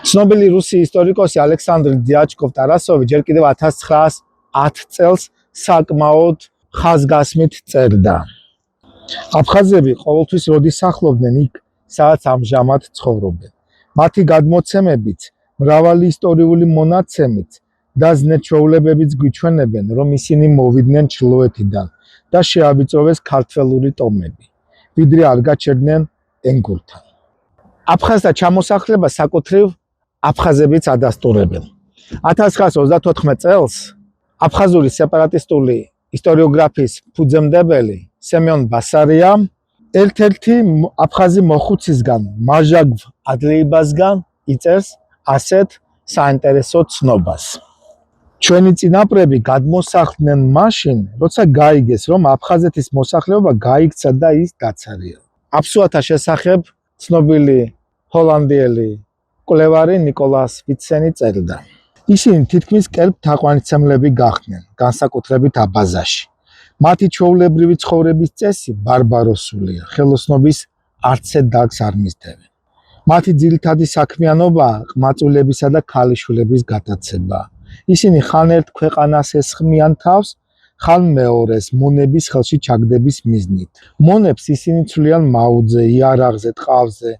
ცნობილი რუსი ისტორიკოსი ალექსანდრ დიაჩკოვ-ტარასოვი ჯერ კიდევ 1910 წელს საკმაოდ ხაზგასმით წერდა. აფხაზები ყოველთვის როდის სახლობდნენ იქ, სადაც ამჟამად ცხოვრობენ. მათი გადმოცემებით, მრავალი ისტორიული მონაცემით და ზნე-ჩვეულებებიც გვიჩვენებენ, რომ ისინი მოვიდნენ ჩრდილოეთიდან და შეავიწროვეს ქართველური ტომები, ვიდრე არ გაჩერდნენ ენგურთან. აფხაზთა ჩამოსახლებას საკუთრივ აფხაზებიც ადასტურებენ. 1934 წელს აფხაზური სეპარატისტული ისტორიოგრაფიის ფუძემდებელი სემიონ ბასარიამ ერთ-ერთი აფხაზი მოხუცისგან, მაჟაგვ ადლიიბასგან იწერს ასეთ საინტერესო ცნობას. ჩვენი წინაპრები გადმოსახლდნენ მაშინ, როცა გაიგეს, რომ აფხაზეთის მოსახლეობა გაიქცა და ის დაცარიელა. აფსუათა შესახებ ცნობილი ჰოლანდიელი მკვლევარი ნიკოლას ვიცენი წერდა. ისინი თითქმის კელტ-თაყვანისმცემლები გახდნენ, განსაკუთრებით აბაზაში. მათი ჩვეულებრივი ცხოვრების წესი ბარბაროსულია, ხელოსნობის არცე დარგს არ მისდევენ. მათი ძირითადი საქმიანობაა ყმაწვილებისა და ქალიშვილების გატაცება. ისინი ხან ერთ ქვეყანას ესხმიან თავს, ხან მეორეს მონების ხელში ჩაგდების მიზნით. მონებს ისინი ცვლიან მაუძე, იარაღზე, ტყავზე,